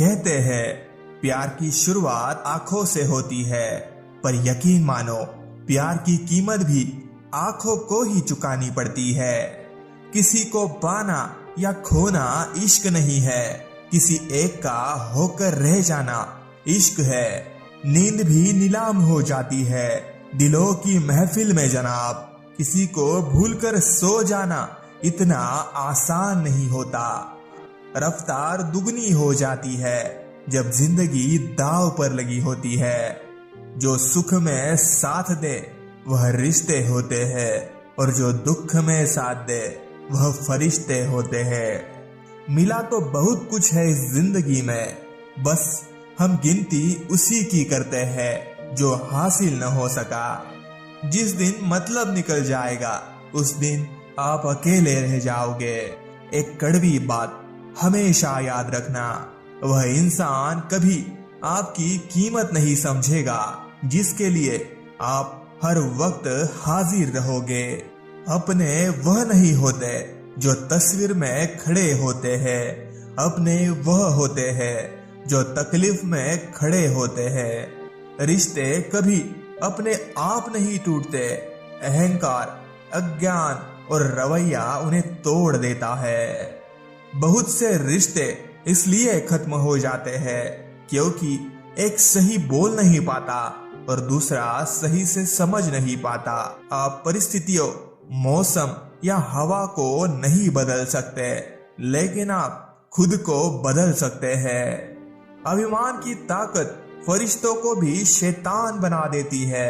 कहते हैं प्यार की शुरुआत आंखों से होती है, पर यकीन मानो प्यार की कीमत भी आंखों को ही चुकानी पड़ती है। किसी को पाना या खोना इश्क नहीं है, किसी एक का होकर रह जाना इश्क है। नींद भी नीलाम हो जाती है दिलों की महफिल में जनाब, किसी को भूलकर सो जाना इतना आसान नहीं होता। रफ्तार दुगनी हो जाती है जब जिंदगी दांव पर लगी होती है। जो सुख में साथ दे वह रिश्ते होते हैं, और जो दुख में साथ दे वह फरिश्ते होते हैं। मिला तो बहुत कुछ है इस जिंदगी में, बस हम गिनती उसी की करते हैं जो हासिल न हो सका। जिस दिन मतलब निकल जाएगा उस दिन आप अकेले रह जाओगे। एक कड़वी बात हमेशा याद रखना, वह इंसान कभी आपकी कीमत नहीं समझेगा जिसके लिए आप हर वक्त हाजिर रहोगे। अपने वह नहीं होते जो तस्वीर में खड़े होते हैं, अपने वह होते हैं जो तकलीफ में खड़े होते हैं। रिश्ते कभी अपने आप नहीं टूटते, अहंकार, अज्ञान और रवैया उन्हें तोड़ देता है। बहुत से रिश्ते इसलिए खत्म हो जाते हैं क्योंकि एक सही बोल नहीं पाता और दूसरा सही से समझ नहीं पाता। आप परिस्थितियों, मौसम या हवा को नहीं बदल सकते, लेकिन आप खुद को बदल सकते हैं। अभिमान की ताकत फरिश्तों को भी शैतान बना देती है,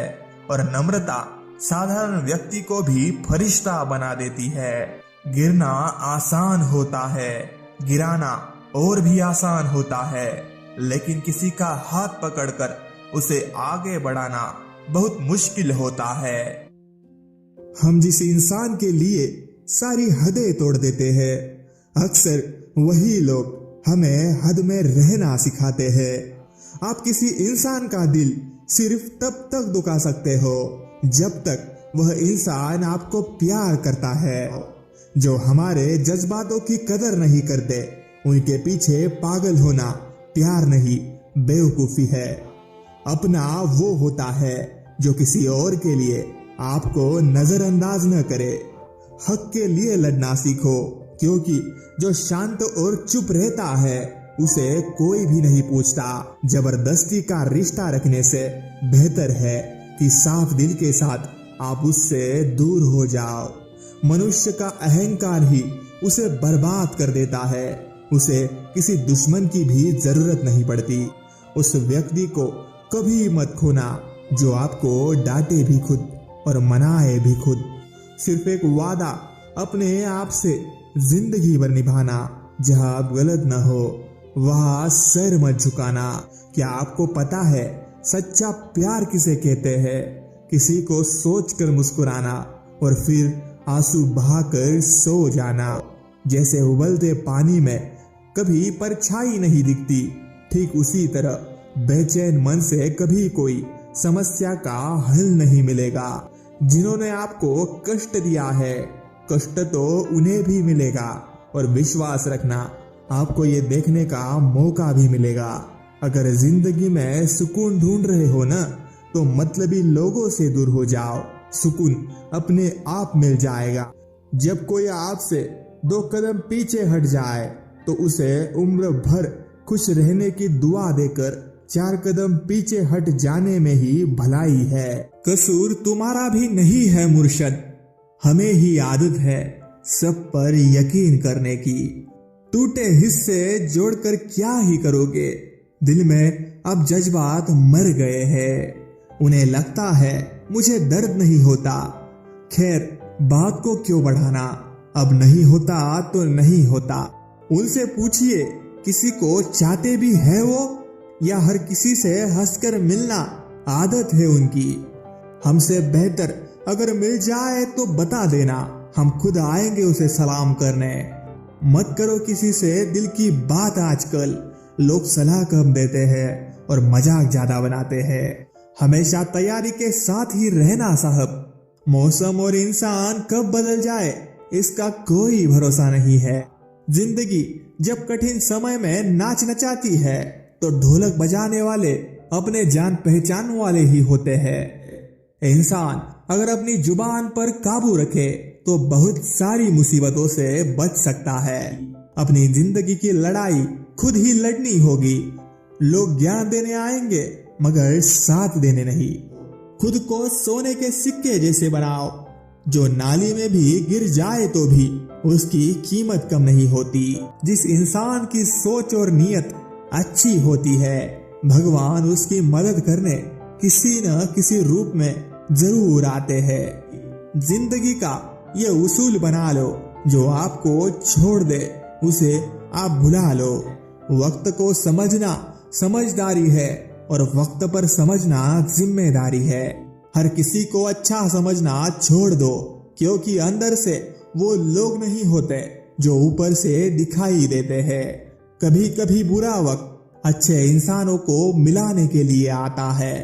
और नम्रता साधारण व्यक्ति को भी फरिश्ता बना देती है। गिरना आसान होता है, गिराना और भी आसान होता है, लेकिन किसी का हाथ पकड़कर उसे आगे बढ़ाना बहुत मुश्किल होता है। हम जिस इंसान के लिए सारी हदें तोड़ देते हैं, अक्सर वही लोग हमें हद में रहना सिखाते हैं। आप किसी इंसान का दिल सिर्फ तब तक दुखा सकते हो जब तक वह इंसान आपको प्यार करता है। जो हमारे जज्बातों की कदर नहीं करते उनके पीछे पागल होना प्यार नहीं, बेवकूफी है। अपना वो होता है जो किसी और के लिए आपको नजरअंदाज न करे। हक के लिए लड़ना सीखो, क्योंकि जो शांत और चुप रहता है उसे कोई भी नहीं पूछता। जबरदस्ती का रिश्ता रखने से बेहतर है कि साफ दिल के साथ आप उससे दूर हो जाओ। मनुष्य का अहंकार ही उसे बर्बाद कर देता है, उसे किसी दुश्मन की भी जरूरत नहीं पड़ती। उस व्यक्ति को कभी मत खोना जो आपको डांटे भी खुद और मनाए भी खुद। सिर्फ एक वादा अपने आप से जिंदगी भर निभाना, जहां आप गलत न हो वहां सर मत झुकाना। क्या आपको पता है सच्चा प्यार किसे कहते हैं? किसी को सोचकर मुस्कुराना और फिर आंसू बहाकर सो जाना। जैसे उबलते पानी में कभी परछाई नहीं दिखती, ठीक उसी तरह बेचैन मन से कभी कोई समस्या का हल नहीं मिलेगा। जिन्होंने आपको कष्ट दिया है, कष्ट तो उन्हें भी मिलेगा, और विश्वास रखना आपको ये देखने का मौका भी मिलेगा। अगर जिंदगी में सुकून ढूंढ रहे हो ना, तो मतलबी लोगों से दूर हो जाओ, सुकून अपने आप मिल जाएगा। जब कोई आपसे 2 कदम पीछे हट जाए तो उसे उम्र भर खुश रहने की दुआ देकर 4 कदम पीछे हट जाने में ही भलाई है। कसूर तुम्हारा भी नहीं है मुर्शद, हमें ही आदत है सब पर यकीन करने की। टूटे हिस्से जोड़कर क्या ही करोगे, दिल में अब जज्बात मर गए हैं। उन्हें लगता है मुझे दर्द नहीं होता, खैर बात को क्यों बढ़ाना, अब नहीं होता तो नहीं होता। उनसे पूछिए किसी को चाहते भी है वो, या हर किसी से हंसकर मिलना आदत है उनकी। हमसे बेहतर अगर मिल जाए तो बता देना, हम खुद आएंगे उसे सलाम करने। मत करो किसी से दिल की बात, आजकल लोग सलाह कम देते हैं और मजाक ज्यादा बनाते हैं। हमेशा तैयारी के साथ ही रहना साहब, मौसम और इंसान कब बदल जाए इसका कोई भरोसा नहीं है। जिंदगी जब कठिन समय में नाच नचाती है तो ढोलक बजाने वाले अपने जान पहचान वाले ही होते हैं। इंसान अगर अपनी जुबान पर काबू रखे तो बहुत सारी मुसीबतों से बच सकता है। अपनी जिंदगी की लड़ाई खुद ही लड़नी होगी। लोग ज्ञान देने आएंगे मगर साथ देने नहीं। खुद को सोने के सिक्के जैसे बनाओ, जो नाली में भी गिर जाए तो भी उसकी कीमत कम नहीं होती। जिस इंसान की सोच और नीयत अच्छी होती है, भगवान उसकी मदद करने किसी न किसी रूप में जरूर आते हैं। जिंदगी का ये उसूल बना लो, जो आपको छोड़ दे उसे आप भुला लो। वक्त को समझना समझदारी है और वक्त पर समझना जिम्मेदारी है। हर किसी को अच्छा समझना छोड़ दो, क्योंकि अंदर से वो लोग नहीं होते जो ऊपर से दिखाई देते हैं। कभी कभी बुरा वक्त अच्छे इंसानों को मिलाने के लिए आता है।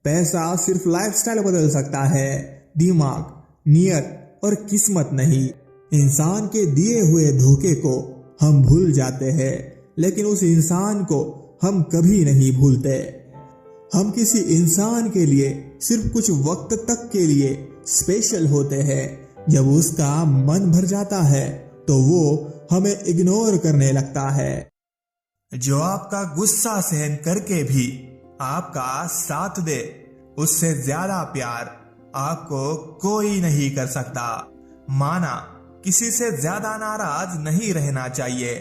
पैसा सिर्फ लाइफस्टाइल बदल सकता है, दिमाग, नियत और किस्मत नहीं। इंसान के दिए हुए धोखे को हम भूल जाते हैं, लेकिन उस इंसान को हम कभी नहीं भूलते। हम किसी इंसान के लिए सिर्फ कुछ वक्त तक के लिए स्पेशल होते हैं। जब उसका मन भर जाता है तो वो हमें इग्नोर करने लगता है। जो आपका गुस्सा सहन करके भी आपका साथ दे, उससे ज्यादा प्यार आपको कोई नहीं कर सकता। माना किसी से ज्यादा नाराज नहीं रहना चाहिए,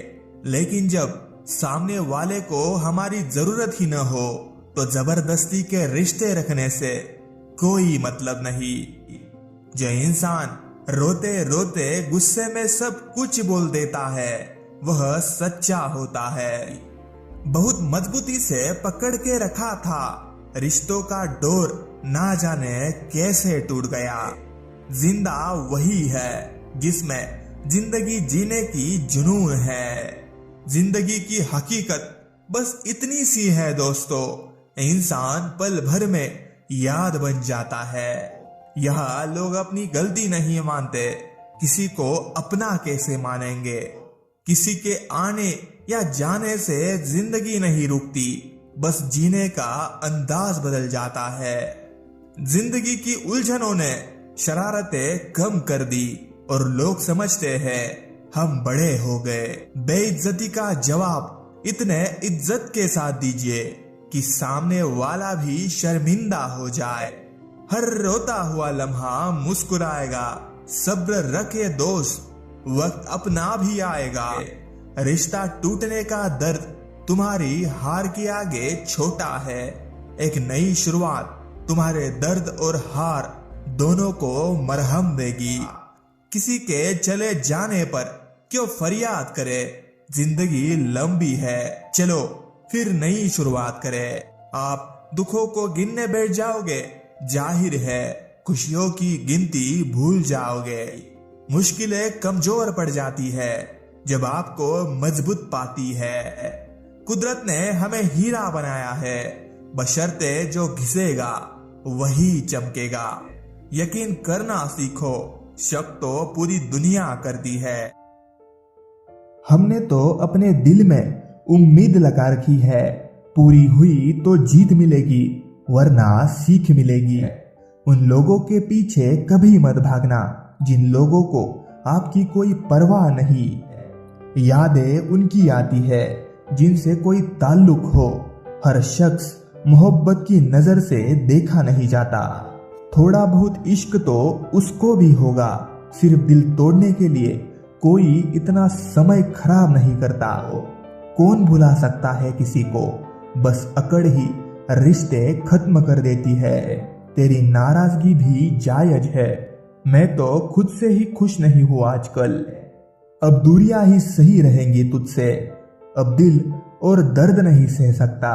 लेकिन जब सामने वाले को हमारी जरूरत ही न हो तो जबरदस्ती के रिश्ते रखने से कोई मतलब नहीं। जो इंसान रोते रोते गुस्से में सब कुछ बोल देता है, वह सच्चा होता है। बहुत मजबूती से पकड़ के रखा था, रिश्तों का डोर ना जाने कैसे टूट गया। जिंदा वही है जिसमें जिंदगी जीने की जुनून है। जिंदगी की हकीकत बस इतनी सी है दोस्तों, इंसान पल भर में याद बन जाता है। यहाँ लोग अपनी गलती नहीं मानते, किसी को अपना कैसे मानेंगे। किसी के आने या जाने से जिंदगी नहीं रुकती, बस जीने का अंदाज बदल जाता है। जिंदगी की उलझनों ने शरारतें कम कर दी और लोग समझते हैं हम बड़े हो गए। बेइज्जती का जवाब इतने इज्जत के साथ दीजिए कि सामने वाला भी शर्मिंदा हो जाए। हर रोता हुआ लम्हा मुस्कुराएगा। सब्र रखे दोस्त, वक्त अपना भी आएगा। रिश्ता टूटने का दर्द तुम्हारी हार के आगे छोटा है। एक नई शुरुआत तुम्हारे दर्द और हार दोनों को मरहम देगी। किसी के चले जाने पर क्यों फरियाद करे, जिंदगी लंबी है, चलो फिर नई शुरुआत करें। आप दुखों को गिनने बैठ जाओगे, जाहिर है खुशियों की गिनती भूल जाओगे। मुश्किलें कमजोर पड़ जाती है जब आपको मजबूत पाती है। कुदरत ने हमें हीरा बनाया है, बशर्ते जो घिसेगा वही चमकेगा। यकीन करना सीखो, शक तो पूरी दुनिया करती है। हमने तो अपने दिल में उम्मीद लगा रखी है, पूरी हुई तो जीत मिलेगी वरना सीख मिलेगी। उन लोगों के पीछे कभी मत भागना जिन लोगों को आपकी कोई परवाह नहीं। यादें उनकी आती है जिनसे कोई ताल्लुक हो। हर शख्स मोहब्बत की नजर से देखा नहीं जाता। थोड़ा बहुत इश्क तो उसको भी होगा। सिर्फ दिल तोड़ने के लिए कोई इतना समय खराब नहीं करता। कौन भुला सकता है किसी को, बस अकड़ ही रिश्ते खत्म कर देती है। तेरी नाराजगी भी जायज है, मैं तो खुद से ही खुश नहीं हूँ आजकल। अब दूरियां ही सही रहेंगी तुझसे, अब दिल और दर्द नहीं सह सकता।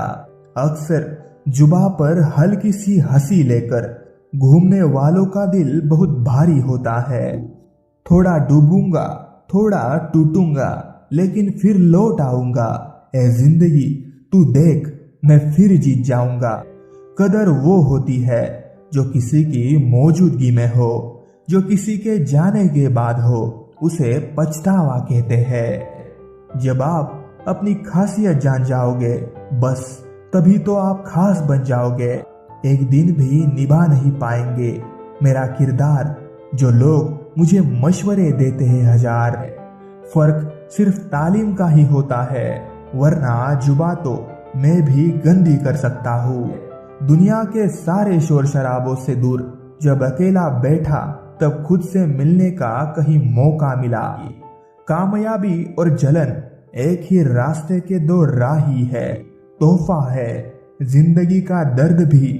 अक्सर जुबा पर हल्की सी हंसी लेकर घूमने वालों का दिल बहुत भारी होता है। थोड़ा डूबूंगा, थोड़ा टूटूंगा, लेकिन फिर लौट आऊंगा। ए जिंदगी तू देख, मैं फिर जीत जाऊंगा। कदर वो होती है जो किसी की मौजूदगी में हो, जो किसी के जाने के बाद हो, उसे पछतावा कहते हैं। जब आप अपनी खासियत जान जाओगे, बस तभी तो आप खास बन जाओगे। एक दिन भी निभा नहीं पाएंगे मेरा किरदार जो लोग मुझे मशवरे देते हैं हजार। फर्क सिर्फ तालीम का ही होता है, वरना जुबा तो मैं भी गंदी कर सकता हूँ। दुनिया के सारे शोर शराबों से दूर जब अकेला बैठा, तब खुद से मिलने का कहीं मौका मिला। कामयाबी और जलन एक ही रास्ते के दो राही है। तोहफा है जिंदगी का दर्द भी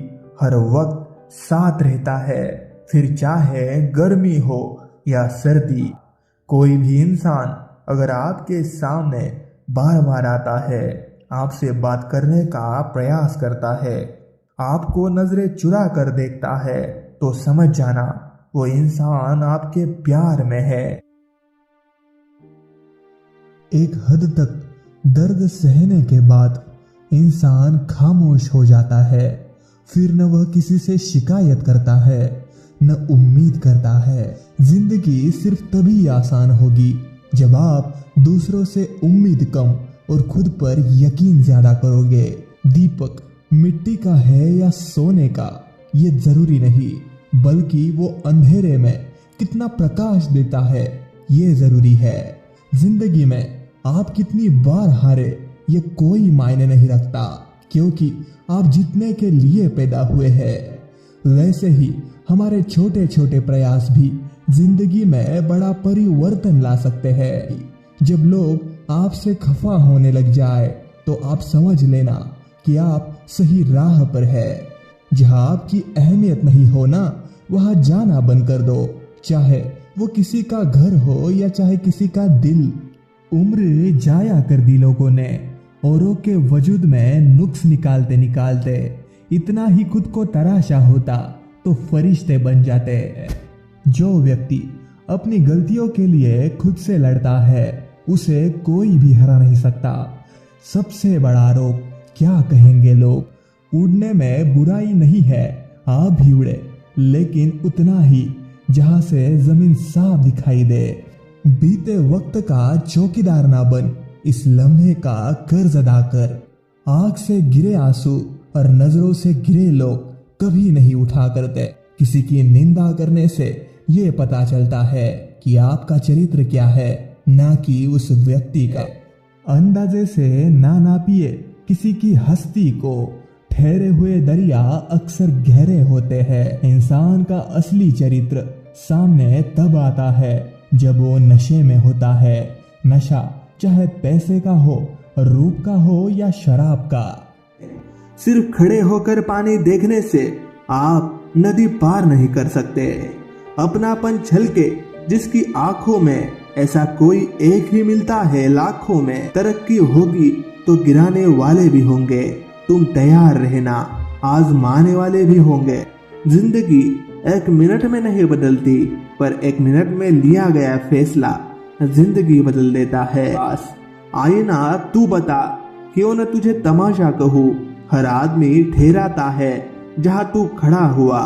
हर वक्त साथ रहता है, फिर चाहे गर्मी हो या सर्दी। कोई भी इंसान अगर आपके सामने बार बार आता है, आपसे बात करने का प्रयास करता है, आपको नजरें चुरा कर देखता है, तो समझ जाना वो इंसान आपके प्यार में है। एक हद तक दर्द सहने के बाद इंसान खामोश हो जाता है। फिर न वह किसी से शिकायत करता है, न उम्मीद करता है। जिंदगी सिर्फ तभी आसान होगी जब आप दूसरों से उम्मीद कम और खुद पर यकीन ज्यादा करोगे। दीपक मिट्टी का है या सोने का, ये जरूरी नहीं, बल्कि वो अंधेरे में कितना प्रकाश देता है ये जरूरी है। जिंदगी में आप कितनी बार हारे ये कोई मायने नहीं रखता, क्योंकि आप जीतने के लिए पैदा हुए हैं। वैसे ही हमारे छोटे छोटे प्रयास भी जिंदगी में बड़ा परिवर्तन ला सकते हैं। जब लोग आपसे खफा होने लग जाए, तो आप समझ लेना कि आप सही राह पर है। जहां आपकी अहमियत नहीं हो ना, वहां जाना बंद कर दो, चाहे वो किसी का घर हो या चाहे किसी का दिल। उम्र जाया कर दी लोगों ने, औरों के वजूद में नुक्स निकालते निकालते। इतना ही खुद को तराशा होता तो फरिश्ते बन जाते। जो व्यक्ति अपनी गलतियों के लिए खुद से लड़ता है, उसे कोई भी हरा नहीं सकता। सबसे बड़ा आरोप क्या कहेंगे लोग। उड़ने में बुराई नहीं है, आप भी उड़े, लेकिन उतना ही जहां से जमीन साफ दिखाई दे। बीते वक्त का चौकीदार ना बन, इस लम्हे का कर्ज अदा कर। आंख से गिरे आंसू और नजरों से गिरे लोग कभी नहीं उठा करते। किसी की निंदा करने से ये पता चलता है कि आपका चरित्र क्या है, ना कि उस व्यक्ति का। अंदाजे से ना नापिए किसी की हस्ती को, ठहरे हुए दरिया अक्सर गहरे होते हैं। इंसान का असली चरित्र सामने तब आता है जब वो नशे में होता है। नशा चाहे पैसे का हो, रूप का हो या शराब का। सिर्फ खड़े होकर पानी देखने से आप नदी पार नहीं कर सकते। अपनापन छलके जिसकी आंखों में, ऐसा कोई एक ही मिलता है लाखों में। तरक्की होगी तो गिराने वाले भी होंगे, तुम तैयार रहना, आजमाने वाले भी होंगे। जिंदगी एक मिनट में नहीं बदलती, पर एक मिनट में लिया गया फैसला जिंदगी बदल देता है। आईना तू बता, क्यों न तुझे तमाशा कहूँ। हर आदमी ठहराता है जहाँ तू खड़ा हुआ।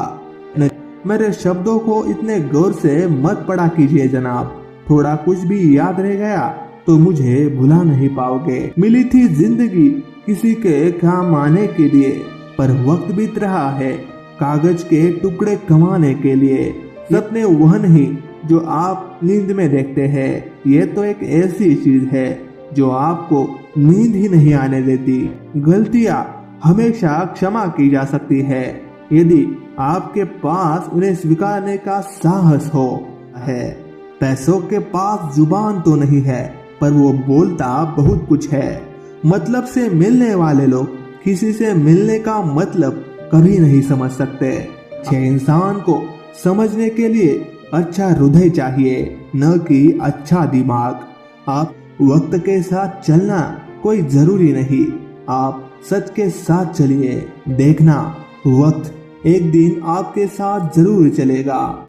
मेरे शब्दों को इतने गौर से मत पढ़ा कीजिए जनाब, थोड़ा कुछ भी याद रह गया तो मुझे भुला नहीं पाओगे। मिली थी जिंदगी किसी के काम आने के लिए, पर वक्त बीत रहा है कागज के टुकड़े कमाने के लिए। सपने वह नहीं जो आप नींद में देखते हैं, ये तो एक ऐसी चीज है जो आपको नींद ही नहीं आने देती। गलतियां हमेशा क्षमा की जा सकती है यदि आपके पास उन्हें स्वीकारने का साहस हो है। पैसों के पास जुबान तो नहीं है, पर वो बोलता बहुत कुछ है। मतलब से मिलने वाले लोग किसी से मिलने का मतलब कभी नहीं समझ सकते। इंसान को समझने के लिए अच्छा हृदय चाहिए, न कि अच्छा दिमाग। आप वक्त के साथ चलना कोई जरूरी नहीं, आप सच के साथ चलिए। देखना वक्त एक दिन आपके साथ जरूर चलेगा।